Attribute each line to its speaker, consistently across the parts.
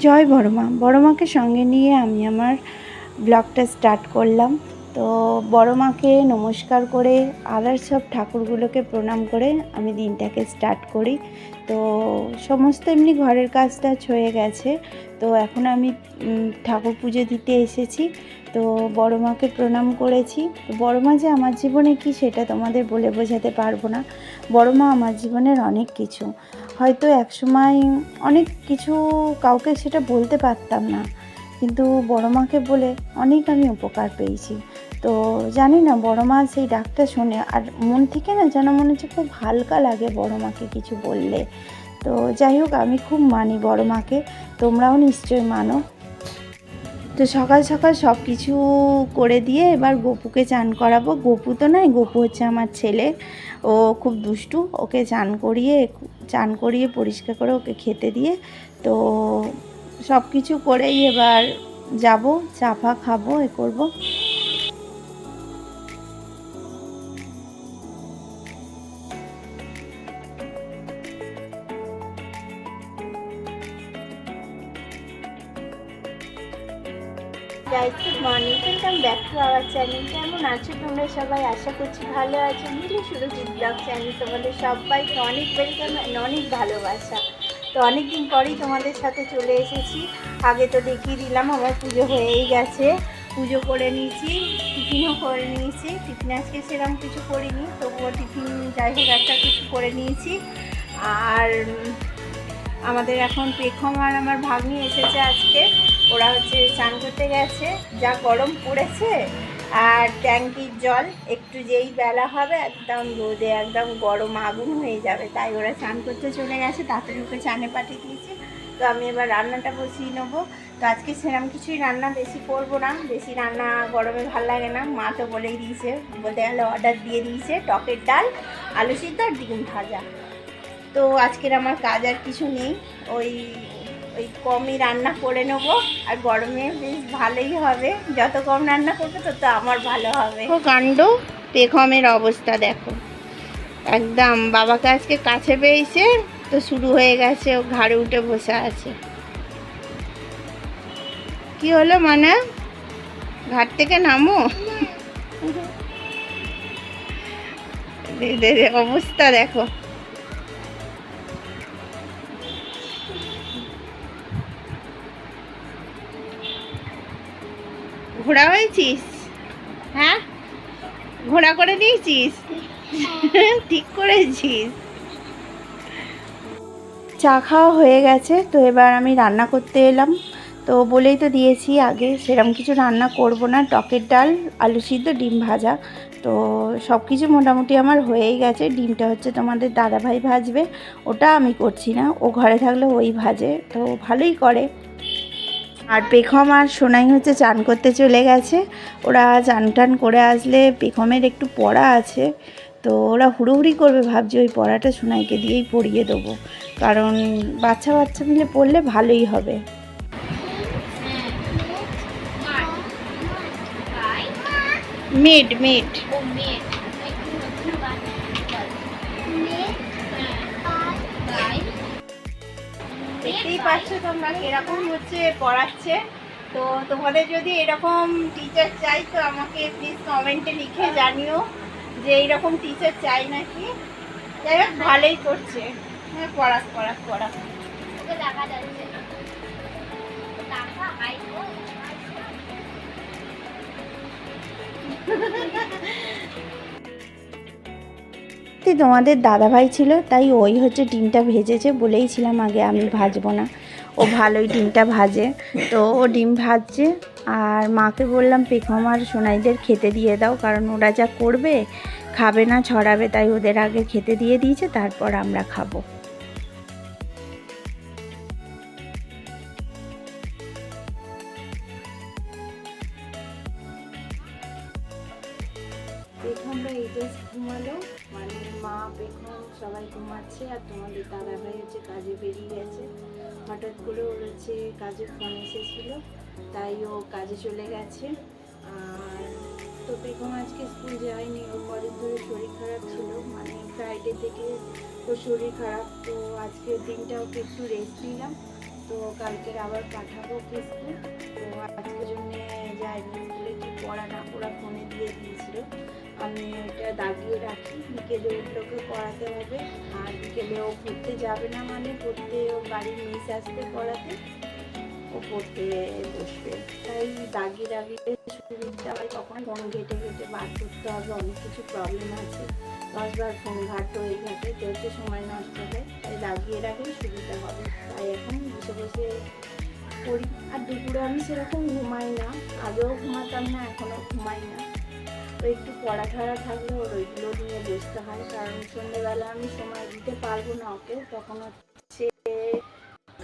Speaker 1: জয় বড়মা। বড়মাকে সঙ্গে নিয়ে আমি আমার ব্লগটা স্টার্ট করলাম। তো বড়মাকে নমস্কার করে আদার সব ঠাকুরগুলোকে প্রণাম করে আমি দিনটাকে স্টার্ট করি। তো সমস্ত এমনি ঘরের কাজ টাজ হয়ে গেছে। তো এখন আমি ঠাকুর পুজো দিতে এসেছি। তো বড়মাকে প্রণাম করেছি। তো বড়মা যে আমার জীবনে কি সেটা তোমাদের বলে বোঝাতে পারবো না। বড়মা আমার জীবনের অনেক কিছু। হয়তো একসময় অনেক কিছু কাউকে সেটা বলতে পারতাম না, কিন্তু বড়মাকে বলে অনেক আমি উপকার পেয়েছি। তো জানি না, বড়মা সেই ডাকটা শুনে আর মন থেকে না যেন মনে হচ্ছে খুব হালকা লাগে বড়মাকে কিছু বললে। তো যাই হোক, আমি খুব মানি বড়মাকে, তোমরাও নিশ্চয়ই মানো। তো সকাল সকাল সব কিছু করে দিয়ে এবার গপুকে চান করাবো। গপু তো নয়, গপু হচ্ছে আমার ছেলে। ও খুব দুষ্টু। ওকে চান করিয়ে পরিষ্কার করে ওকে খেতে দিয়ে তো সব কিছু করেই এবার যাব, চা ফা খাবো, এ করবো। Guys, good morning, welcome back to our channel. কেমন আছো তোমরা সবাই? আশা করছি ভালো আছো। মিলে সুরজিৎ ব্লগ চ্যানেল তোমাদের সবাইকে অনেক ওয়েলকাম, অনেক ভালোবাসা। তো অনেক দিন পরেই তোমাদের সাথে চলে এসেছি। আগে তো দেখিয়ে দিলাম আমার পুজো হয়েই গেছে, পুজো করে নিয়েছি, টিফিনও করে নিয়েছি। টিফিন আজকে সেরকম কিছু করিনি, তবুও টিফিন যাই হোক একটা কিছু করে নিয়েছি। আর আমাদের এখন পেখম আর আমার ভাগ্নি এসেছে আজকে। ওরা হচ্ছে স্নান করতে গেছে, যা গরম পড়েছে। আর ট্যাঙ্কির জল একটু যেই বেলা হবে একদম রোদে একদম গরম আগুন হয়ে যাবে, তাই ওরা স্নান করতে চলে গেছে। তাড়াতাড়ি ওকে চানে পাঠিয়ে দিয়েছি। তো আমি এবার রান্নাটা বসিয়ে নেবো। তো আজকে সেরকম কিছুই রান্না বেশি করবো না, বেশি রান্না গরমে ভাল লাগে না। মা তো বলেই দিয়েছে, বলতে গেলে অর্ডার দিয়ে দিয়েছে টকের ডাল, আলু সিদ্ধ আর ডিম ভাজা। তো আজকের আমার কাজ আর কিছু নেই, ওই ওই কমই রান্না করে নেব। আর গরমে বেশ ভালোই হবে, যত কম রান্না করবো তত আমার ভালো হবে। ও কাণ্ড, পেখমের অবস্থা দেখো, একদম বাবাকে আজকে কাছে পেয়েছে তো শুরু হয়ে গেছে, ও ঘাড়ে উঠে বসে আছে। কি হলো মানে, ঘাট থেকে নামো? অবস্থা দেখো। ঘোড়া হয়েছিস? হ্যাঁ, ঘোড়া করে নিয়েছিস? ঠিক করেছিস। চা খাওয়া হয়ে গেছে, তো এবার আমি রান্না করতে এলাম। তো বলেই তো দিয়েছি আগে, সেরকম কিছু রান্না করব না, টকের ডাল, আলু সিদ্ধ, ডিম ভাজা। তো সব কিছু মোটামুটি আমার হয়েই গেছে। ডিমটা হচ্ছে তোমাদের দাদাভাই ভাজবে, ওটা আমি করছি না, ও ঘরে থাকলে ওই ভাজে, তো ভালোই করে। আর পেখম আর সোনাই হচ্ছে চান করতে চলে গেছে। ওরা চান টান করে আসলে, পেখমের একটু পড়া আছে, তো ওরা হুড়োহুড়ি করবে, ভাবছি ওই পড়াটা সোনাইকে দিয়েই পড়িয়ে দেবো, কারণ বাচ্চা বাচ্চা মিলে পড়লে ভালোই হবে। মিড মিড দেখতেই পাচ্ছ তোমরা কিরকম হচ্ছে পড়াচ্ছে। তো তোমাদের যদি এরকম টিচার চাই তো আমাকে প্লিজ কমেন্টে লিখে জানিও যে এইরকম টিচার চাই নাকি। যাই হোক, ভালোই করছে। হ্যাঁ, পড়াক পড়াক পড়াক। তোমাদের দাদাভাই ছিল, তাই ওই হচ্ছে ডিমটা ভেজেছে। বলেইছিলাম আগে আমি ভাজবো না, ও ভালোই ডিমটা ভাজে, তো ও ডিম ভাজছে। আর মাকে বললাম পেখম আর সোনাইদের খেতে দিয়ে দাও, কারণ ওরা যা করবে খাবে না, ছড়াবে, তাই ওদের আগে খেতে দিয়ে দিয়েছে, তারপর আমরা খাবো। পেখমরা এই যে ঘুমালো, মানে মা পেখম সবাই ঘুমাচ্ছে, আর তোমাদের দাদাভাই হচ্ছে কাজে বেরিয়ে গেছে। হঠাৎ করে ওর হচ্ছে কাজে ফোন এসেছিলো, তাই ও কাজে চলে গেছে। আর তো পেখম আজকে স্কুল যায়নি, ওর কদিন ধরে শরীর খারাপ ছিল, মানে ফ্রাইডে থেকে ওর শরীর খারাপ। তো আজকের দিনটা ওকে একটু রেস্ট দিলাম। তো তো কালকের আবার পাঠাবো কি স্কুল। তো আজকের জন্য যাইনি স্কুলে, কি পড়া না পড়া ফোনে দিয়ে দিয়েছিল, আমি ওইটা দাগিয়ে রাখি। বিকেলে উঠলোকে করাতে হবে, আর বিকেলে ও ঘুরতে যাবে না, মানে পড়তে ও বাড়ির মিস আসতে পড়াতে, ও পড়তে বসবে, তাই দাগিয়ে রাখলে সুবিধা হয়। কখন ফোন ঘেটে ঘেটে বার করতে হবে, অনেক কিছু প্রবলেম আছে, 10বার ফোন ঘাটতে ওই ঘাটে চলতে সময় নষ্ট হয়, তাই দাগিয়ে রাখলে সুবিধা হবে। তাই এখন বসে বসে করি। আর দুপুরে আমি সেরকম ঘুমাই না, আগেও ঘুমাতাম না, এখনও ঘুমাই না। তো একটু পড়া ঠড়া থাকলে ওর ওইগুলো নিয়ে বসতে হয়, কারণ সন্ধ্যেবেলা আমি সময় দিতে পারবো না ওকে, তখন হচ্ছে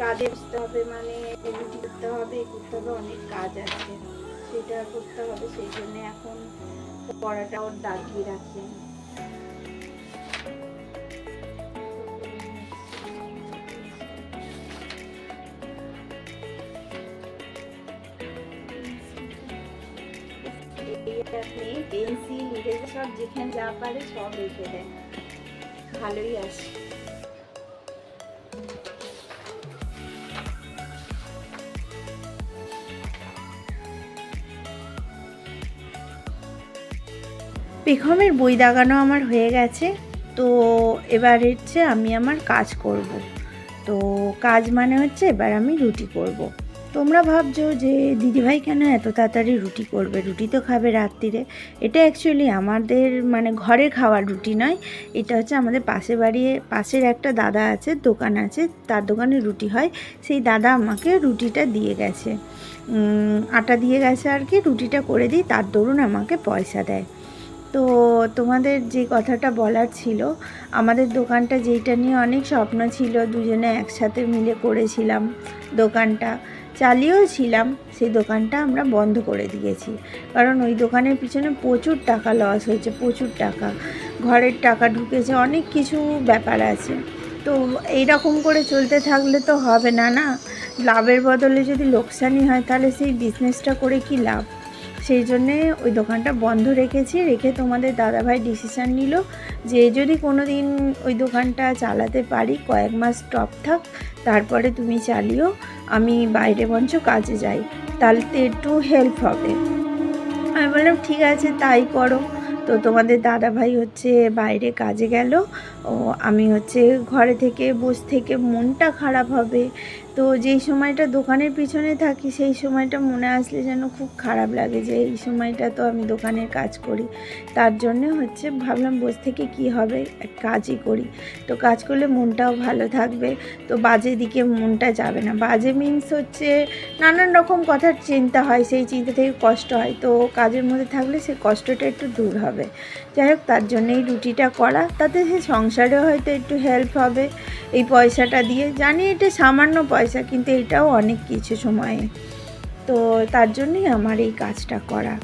Speaker 1: কাজে বসতে হবে, মানে রুটি করতে হবে, অনেক কাজ আছে, সেটা করতে হবে। সেই জন্য এখন পড়াটা ওর দাগিয়ে রাখি। পেন্সিল ইরেজার সব যেখানে যা পারে সব রেখে দেয়, ভালোই আসে। পেখমের বই দাগানো আমার হয়ে গেছে। তো এবার হচ্ছে আমি আমার কাজ করব। তো কাজ মানে হচ্ছে এবার আমি রুটি করব। তোমরা ভাবছো যে দিদিভাই কেন এত তাড়াতাড়ি রুটি করবে, রুটি তো খাবে রাত্রিরে। এটা অ্যাকচুয়ালি আমাদের মানে ঘরে খাওয়ার রুটি নয়, এটা হচ্ছে আমাদের পাশের একটা দাদা আছে, দোকান আছে, তার দোকানে রুটি হয়। সেই দাদা আমাকে রুটিটা দিয়ে গেছে, আটা দিয়ে গেছে আর কি, রুটিটা করে দিই, তার দরুন আমাকে পয়সা দেয়। তো তোমাদের যে কথাটা বলার ছিল, আমাদের দোকানটা যেইটা নিয়ে অনেক স্বপ্ন ছিল, দুজনে একসাথে মিলে করেছিলাম, দোকানটা চালিয়েও ছিলাম, সেই দোকানটা আমরা বন্ধ করে দিয়েছি। কারণ ওই দোকানের পিছনে প্রচুর টাকা লস হয়েছে, প্রচুর টাকা, ঘরের টাকা ঢুকেছে, অনেক কিছু ব্যাপার আছে। তো এইরকম করে চলতে থাকলে তো হবে না, না লাভের বদলে যদি লোকসানই হয়, তাহলে সেই বিজনেসটা করে কি লাভ। সেই জন্যে ওই দোকানটা বন্ধ রেখে তোমাদের দাদাভাই ডিসিশান নিল যে যদি কোনো দিন ওই দোকানটা চালাতে পারি, কয়েক মাস স্টপ থাক, তারপরে তুমি চালিও, আমি বাইরে বঞ্চ কাজে যাই, তাহলে একটু হেল্প হবে। আমি বললাম ঠিক আছে তাই করো। তো তোমাদের দাদাভাই হচ্ছে বাইরে কাজে গেল, ও আমি হচ্ছে ঘরে থেকে বসে থেকে মনটা খারাপ হবে। তো যেই সময়টা দোকানের পিছনে থাকি, সেই সময়টা মনে আসলে যেন খুব খারাপ লাগে যে এই সময়টা তো আমি দোকানের কাজ করি। তার জন্যে হচ্ছে ভাবলাম বসে থেকে কি হবে, কাজই করি। তো কাজ করলে মনটাও ভালো থাকবে, তো বাজে দিকে মনটা যাবে না। বাজে মিন্স হচ্ছে নানান রকম কথার চিন্তা হয়, সেই চিন্তা থেকে কষ্ট হয়, তো কাজের মধ্যে থাকলে সেই কষ্টটা একটু দূর হবে। যাই হোক, তার জন্যেই রুটিটা করা, তাতে সে সংসারেও হয়তো একটু হেল্প হবে এই পয়সাটা দিয়ে। জানি এটা সামান্য পয়সা, কিন্তু এটাও অনেক কিছু সময়ে, তো তার জন্যই আমার এই কাজটা করা।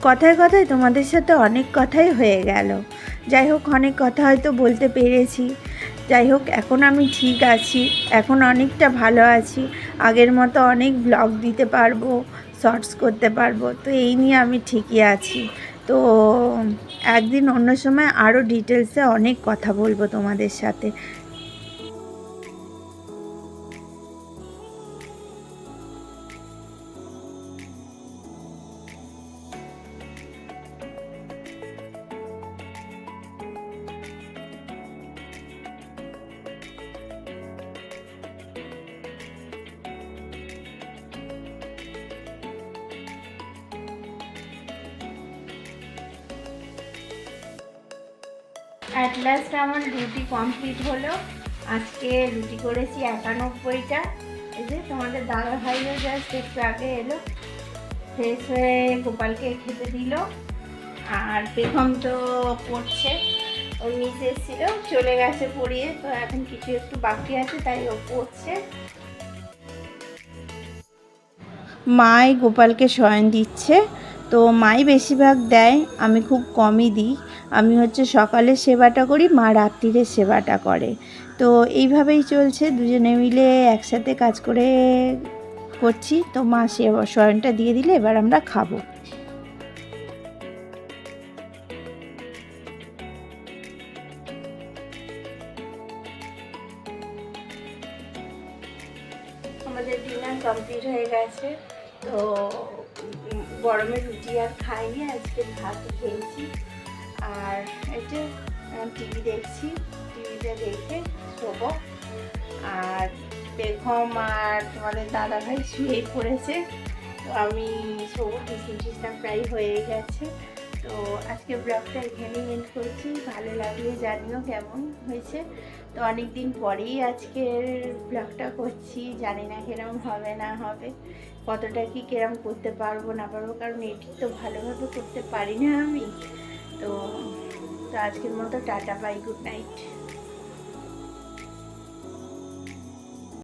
Speaker 1: কথায় কথায় তোমাদের সাথে অনেক কথাই হয়ে গেল। যাই হোক, অনেক কথা হয়তো বলতে পেরেছি। যাই হোক, এখন আমি ঠিক আছি, এখন অনেকটা ভালো আছি, আগের মতো অনেক ব্লগ দিতে পারবো, শর্টস করতে পারবো, তো এই নিয়ে আমি ঠিকই আছি। তো একদিন অন্য সময় আরও ডিটেলসে অনেক কথা বলবো তোমাদের সাথে। অ্যাট লাস্ট আমার রুটি কমপ্লিট হলো। আজকে রুটি করেছি 91টা। এই যে তোমাদের দাদা ভাইও জাস্ট একটু আগে এলো, ফ্রেশ হয়ে গোপালকে খেতে দিল। আর পেখম তো পড়ছে, ওই মিস এসেছিল, চলে গেছে পড়িয়ে, তো এখন কিছু একটু বাকি আছে, তাই ও পড়ছে। মাই গোপালকে শয়ন দিচ্ছে, তো মাই বেশিরভাগ দেয়, আমি খুব কমই দিই। আমি হচ্ছে সকালের সেবাটা করি, মা রাত্রিরের সেবাটা করে। তো এইভাবেই চলছে, দুজনে মিলে একসাথে কাজ করছি। তো মা শয়নটা দিয়ে দিলে এবার আমরা খাবো। ডিনার কমপ্লিট হয়ে গেছে। তো গরমে রুটি আর খাইনি, আজকে ভাত খেয়েছি। আর এটা টিভি দেখছি, টিভিতে দেখে শোবো। আর বেগম আর তোমাদের দাদাভাই শুয়ে পড়েছে, তো আমি শোবো। টিসিটা প্রায় হয়ে গেছে। তো আজকে ব্লগটা এখানেই এন্ড করছি। ভালো লাগলে জানিও কেমন হয়েছে। তো অনেক দিন পরেই আজকের ব্লগটা করছি, জানি না কিরম হবে না হবে, কতটা কি কিরম করতে পারবো না পারবো, কারণ এডিট তো ভালোভাবে করতে পারি না আমি। তো আজকের মতো টাটা, বাই, গুড নাইট।